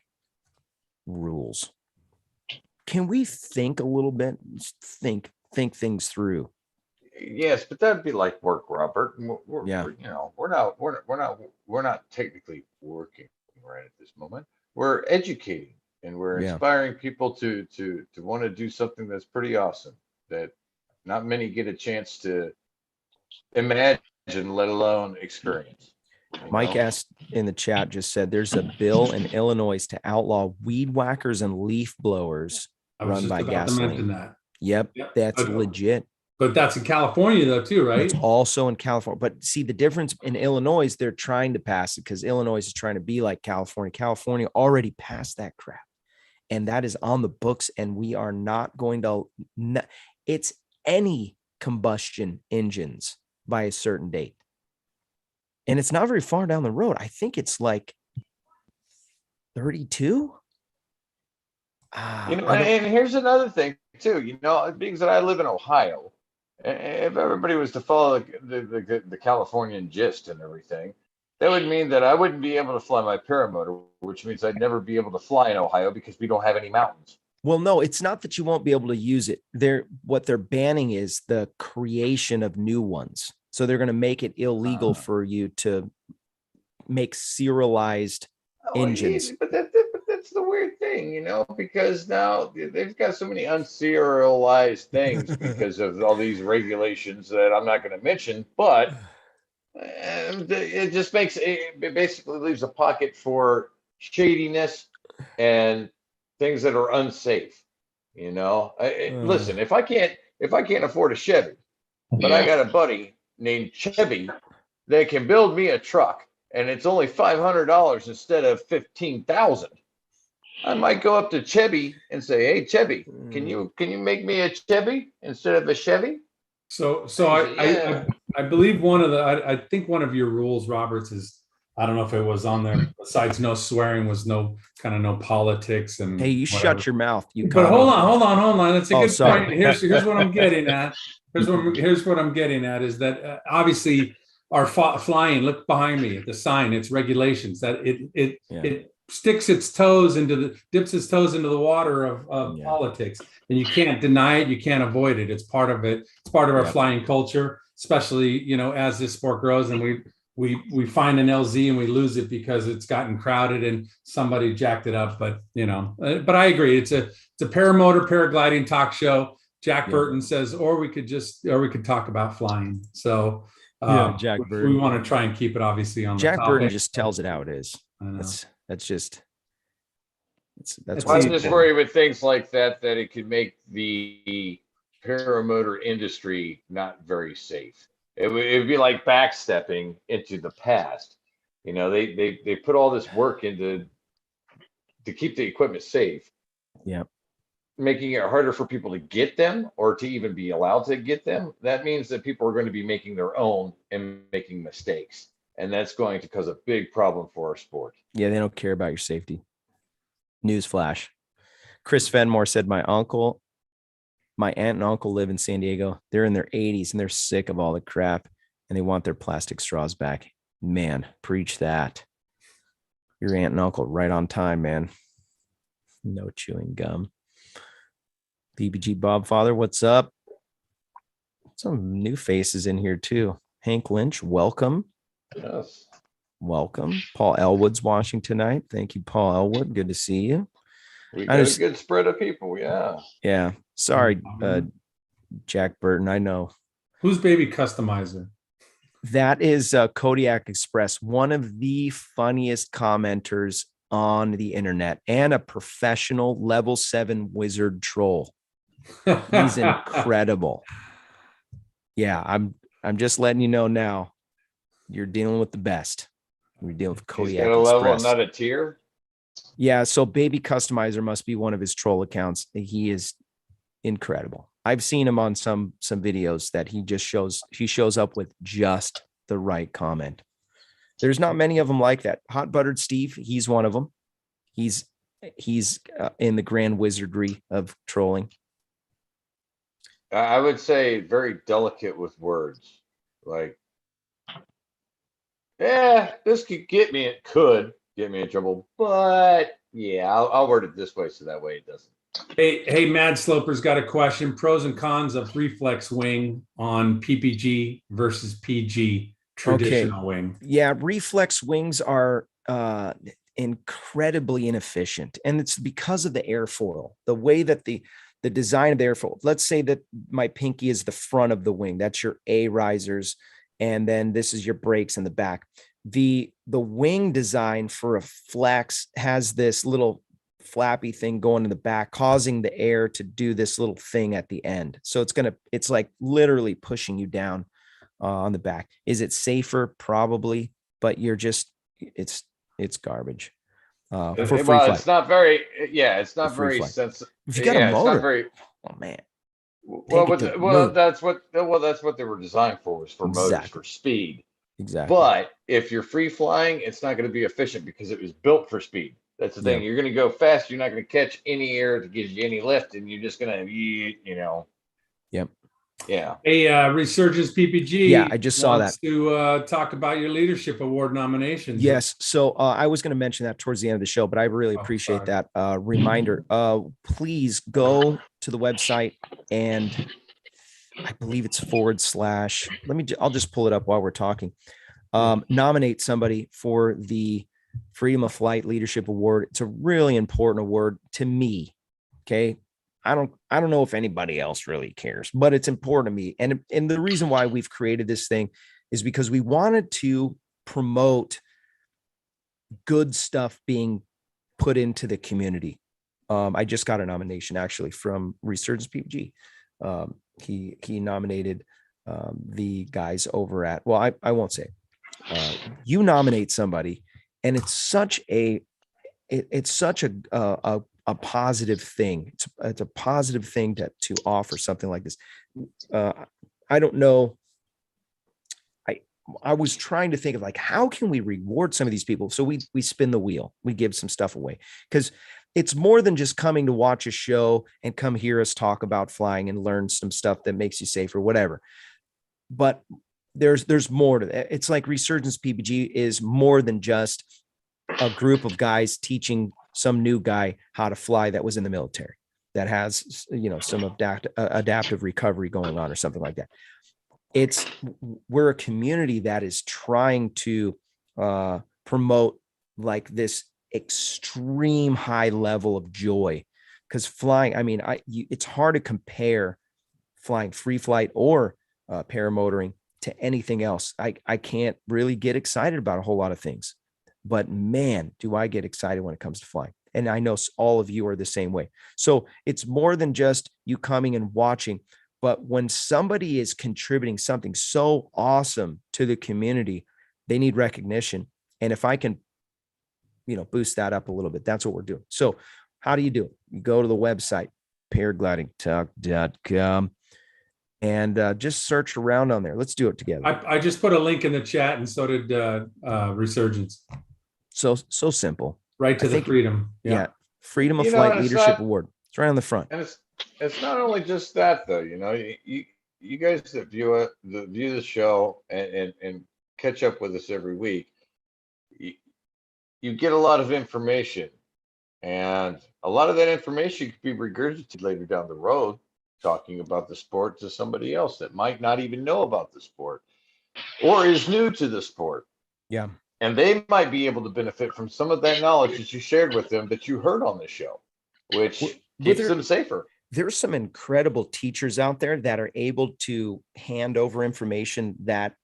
rules. Can we think a little bit? Think things through. Yes, but that'd be like work, Robert. We're not technically working right at this moment. We're educating, and we're inspiring people to want to do something that's pretty awesome, that not many get a chance to imagine, let alone experience. Mike asked in the chat, just said there's a bill in Illinois to outlaw weed whackers and leaf blowers run by gasoline. Yep, that's legit. But that's in California though too, right? It's also in California. But see, the difference in Illinois, they're trying to pass it because Illinois is trying to be like California. California already passed that crap, and that is on the books. And we are not going to. It's any combustion engines by a certain date. And it's not very far down the road. I think it's like 32. And here's another thing too. Being that I live in Ohio, if everybody was to follow the Californian gist and everything, that would mean that I wouldn't be able to fly my paramotor, which means I'd never be able to fly in Ohio because we don't have any mountains. Well, no, it's not that you won't be able to use it. What they're banning is the creation of new ones. So they're going to make it illegal for you to make serialized engines. But that's the weird thing, because now they've got so many unserialized things because of all these regulations that I'm not going to mention. But it just it basically leaves a pocket for shadiness and things that are unsafe. Listen, if I can't afford a Chevy, but I got a buddy named Chevy that can build me a truck, and it's only $500 instead of $15,000. I might go up to Chevy and say, "Hey, Chevy, can you make me a Chevy instead of a Chevy?" So I believe I think one of your rules, Roberts, is, I don't know if it was on there, besides no swearing, was no politics and. Hey, you whatever. shut your mouth. But hold on. That's a good point. Here's what I'm getting at. Here's what I'm getting at is that obviously our flying. Look behind me at the sign. It's regulations that it dips its toes into the water of politics, and you can't deny it. You can't avoid it. It's part of it. It's part of our flying culture, especially as this sport grows and we find an LZ and we lose it because it's gotten crowded and somebody jacked it up. But but I agree. It's a paramotor paragliding talk show. Jack Burton says, or we could talk about flying. So Jack Burton. We want to try and keep it obviously on Jack the Burton just tells it how it is. That's I just worry with things like that it could make the paramotor industry not very safe. It would be like backstepping into the past. They put all this work into to keep the equipment safe. Yeah. Making it harder for people to get them or to even be allowed to get them. That means that people are going to be making their own and making mistakes. And that's going to cause a big problem for our sport. Yeah, they don't care about your safety. Newsflash. Chris Fenmore said, my aunt and uncle live in San Diego. They're in their 80s and they're sick of all the crap and they want their plastic straws back. Man, preach that. Your aunt and uncle right on time, man. No chewing gum. PBG Bob Father, what's up? Some new faces in here too. Hank Lynch, welcome. Yes. Welcome. Paul Elwood's watching tonight. Thank you, Paul Elwood. Good to see you. We got a good spread of people. Yeah. Yeah. Sorry, Jack Burton. I know. Who's Baby Customizer? That is Kodiak Express, one of the funniest commenters on the internet and a professional level 7 wizard troll. He's incredible. Yeah, I'm just letting you know now. You're dealing with the best. We're dealing with Kodiak He's got a level, Express. not a tier. Yeah, so Baby Customizer must be one of his troll accounts. He is incredible. I've seen him on some videos that he shows up with just the right comment. There's not many of them like that. Hot Buttered Steve, he's one of them. He's in the grand wizardry of trolling. I would say very delicate with words. Like, yeah, this could get me. It could get me in trouble, but yeah, I'll word it this way so that way it doesn't. Hey, Mad Sloper's got a question. Pros and cons of reflex wing on PPG versus PG traditional wing. Yeah, reflex wings are incredibly inefficient, and it's because of the airfoil. The way that the design of the airfoil. Let's say that my pinky is the front of the wing. That's your A risers, and then this is your brakes in the back. The wing design for a flex has this little flappy thing going in the back, causing the air to do this little thing at the end. So it's like literally pushing you down on the back. Is it safer? Probably, but it's garbage. For free flight. It's not very, it's not very sensitive. If you got a motor, it's not very, oh man. That's what they were designed for, was for motors, for speed. Exactly. But if you're free flying, it's not going to be efficient because it was built for speed. That's the thing. You're going to go fast. You're not going to catch any air to give you any lift, and you're just going to, Yep. Yeah. Hey, Resurgence PPG. Yeah, I just saw that. To talk about your leadership award nominations. Yes. So I was going to mention that towards the end of the show, but I really appreciate that reminder. Please go to the website, and I believe it's / I'll just pull it up while we're talking. Nominate somebody for the Freedom of Flight Leadership Award. It's a really important award to me. Okay. I don't know if anybody else really cares, but it's important to me. And the reason why we've created this thing is because we wanted to promote good stuff being put into the community. I just got a nomination actually from Resurgence PPG. He nominated the guys over at, well, I won't say you nominate somebody, and it's such a positive thing. It's a positive thing to offer something like this. I don't know. I was trying to think of like, how can we reward some of these people? So we spin the wheel, we give some stuff away, because it's more than just coming to watch a show and come hear us talk about flying and learn some stuff that makes you safe or whatever. But there's more to that. It's like Resurgence PPG is more than just a group of guys teaching some new guy how to fly that was in the military, that has, some adaptive recovery going on or something like that. We're a community that is trying to promote like this extreme high level of joy, because flying, it's hard to compare flying free flight or paramotoring to anything else. I can't really get excited about a whole lot of things, but man, do I get excited when it comes to flying. And I know all of you are the same way. So it's more than just you coming and watching, but when somebody is contributing something so awesome to the community, they need recognition. And if I can, boost that up a little bit, that's what we're doing. So how do you do it? You go to the website, paraglidingtalk.com, and just search around on there. Let's do it together. I just put a link in the chat, and so did Resurgence. So simple. Right to the freedom. Yeah. Freedom of Flight Leadership Award. It's right on the front. And it's not only just that though. You guys that view the show and catch up with us every week, you get a lot of information. And a lot of that information could be regurgitated later down the road, talking about the sport to somebody else that might not even know about the sport or is new to the sport. Yeah. And they might be able to benefit from some of that knowledge that you shared with them that you heard on the show, which keeps them safer. There's some incredible teachers out there that are able to hand over information that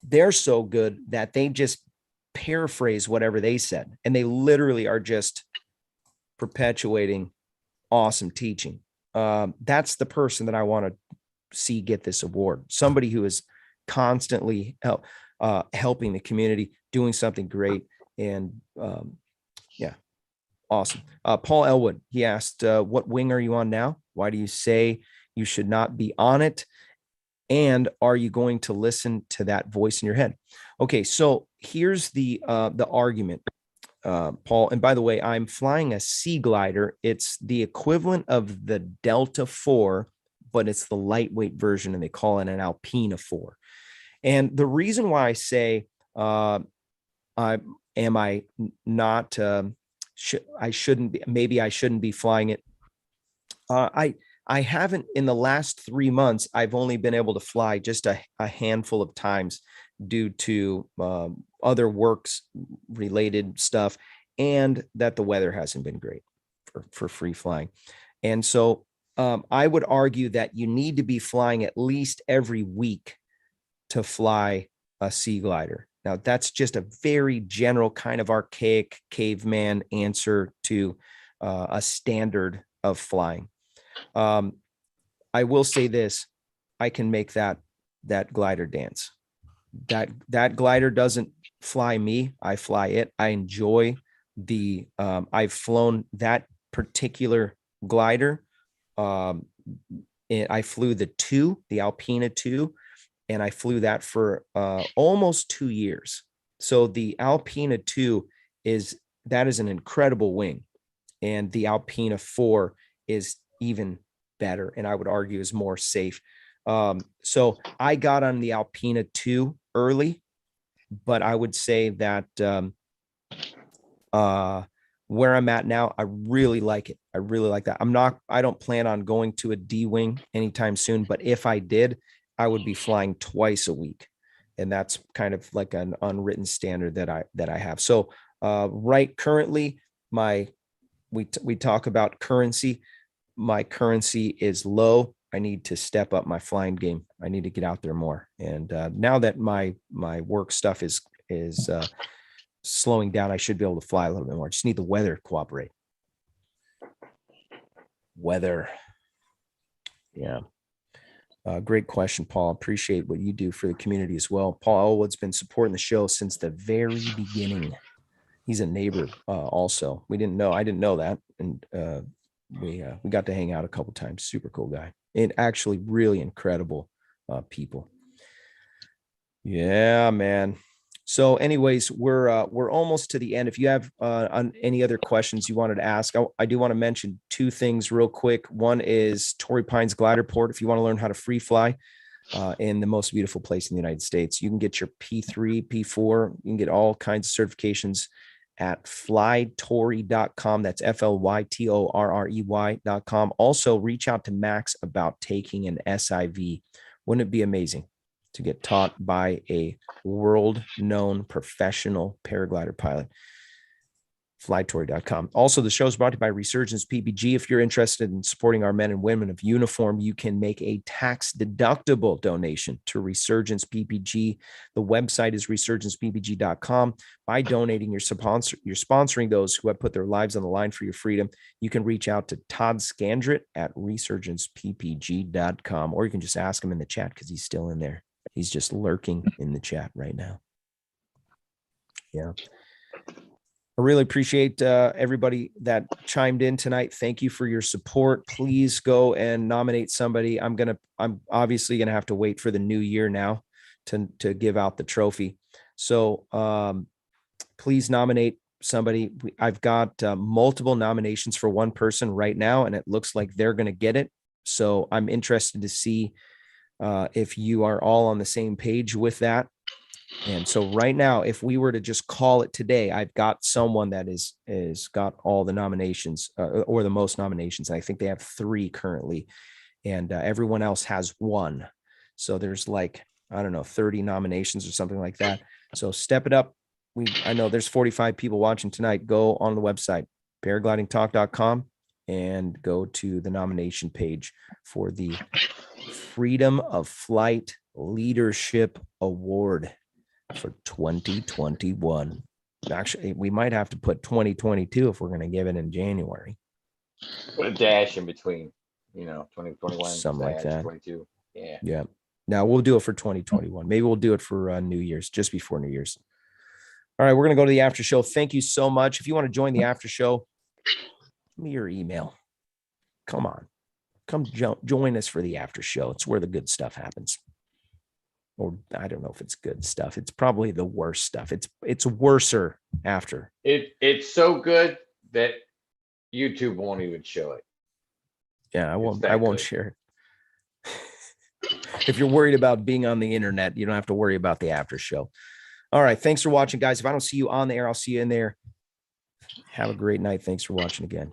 they're so good that they just paraphrase whatever they said. And they literally are just perpetuating awesome teaching. That's the person that I want to see get this award. Somebody who is constantly helping the community, doing something great. And yeah, awesome. Paul Elwood, he asked, what wing are you on now? Why do you say you should not be on it? And are you going to listen to that voice in your head? Okay, so here's the argument, Paul. And by the way, I'm flying a Sea Glider. It's the equivalent of the Delta 4, but it's the lightweight version, and they call it an Alpina 4. And the reason why I say I shouldn't be, maybe I shouldn't be flying it. I haven't, in the last 3 months, I've only been able to fly just a handful of times due to other works related stuff, and that the weather hasn't been great for free flying. And so I would argue that you need to be flying at least every week to fly a Sea Glider. Now, that's just a very general kind of archaic caveman answer to a standard of flying. I will say this: I can make that glider dance. That glider doesn't fly me; I fly it. I enjoy the. I've flown that particular glider. I flew the Alpina 2, and I flew that for almost 2 years. So the Alpina 2 is an incredible wing, and the Alpina 4 is even better, and I would argue is more safe. So I got on the Alpina 2 early, but I would say that where I'm at now, I really like it. I really like that. I don't plan on going to a D wing anytime soon, but if I did, I would be flying twice a week. And that's kind of like an unwritten standard that I have. So right currently, we talk about currency. My currency is low. I need to step up my flying game. I need to get out there more. And now that my work stuff is slowing down, I should be able to fly a little bit more. I just need the weather to cooperate. Weather. Yeah. Great question, Paul. Appreciate what you do for the community as well. Paul Elwood's been supporting the show since the very beginning. He's a neighbor also. I didn't know that. And we got to hang out a couple times. Super cool guy, and actually really incredible people. Yeah, man. So anyways, we're almost to the end. If you have any other questions you wanted to ask, I do want to mention 2 things real quick. One is Torrey Pines Glider Port. If you want to learn how to free fly in the most beautiful place in the United States, you can get your P3, P4. You can get all kinds of certifications at flytorrey.com. That's FLYTORREY.com. Also, reach out to Max about taking an SIV. Wouldn't it be amazing to get taught by a world-known professional paraglider pilot? flytorrey.com. Also, the show is brought to you by Resurgence PPG. If you're interested in supporting our men and women of uniform, you can make a tax-deductible donation to Resurgence PPG. The website is resurgencepppg.com. By donating, you're sponsoring those who have put their lives on the line for your freedom. You can reach out to Todd Scandrett at resurgencepppg.com, or you can just ask him in the chat because he's still in there. He's just lurking in the chat right now. Yeah. I really appreciate everybody that chimed in tonight. Thank you for your support. Please go and nominate somebody. I'm obviously gonna have to wait for the new year now to give out the trophy. So please nominate somebody. I've got multiple nominations for one person right now, and it looks like they're gonna get it. So I'm interested to see if you are all on the same page with that. And so right now, if we were to just call it today, I've got someone that is got all the nominations or the most nominations. I think they have 3 currently, and everyone else has 1. So there's like, I don't know, 30 nominations or something like that. So step it up. I know there's 45 people watching tonight. Go on the website, paraglidingtalk.com, and go to the nomination page for the Freedom of Flight Leadership Award for 2021. Actually, we might have to put 2022 if we're going to give it in January. Put a dash in between, 2021, Something like that. 22. Yeah. Yeah. Now we'll do it for 2021. Maybe we'll do it for New Year's, just before New Year's. All right, we're going to go to the after show. Thank you so much. If you want to join the after show, give me your email. Come on. Come join us for the after show. It's where the good stuff happens. Or I don't know if it's good stuff. It's probably the worst stuff. It's worser after. It's so good that YouTube won't even show it. Yeah, I won't share it. If you're worried about being on the internet, you don't have to worry about the after show. All right. Thanks for watching, guys. If I don't see you on the air, I'll see you in there. Have a great night. Thanks for watching again.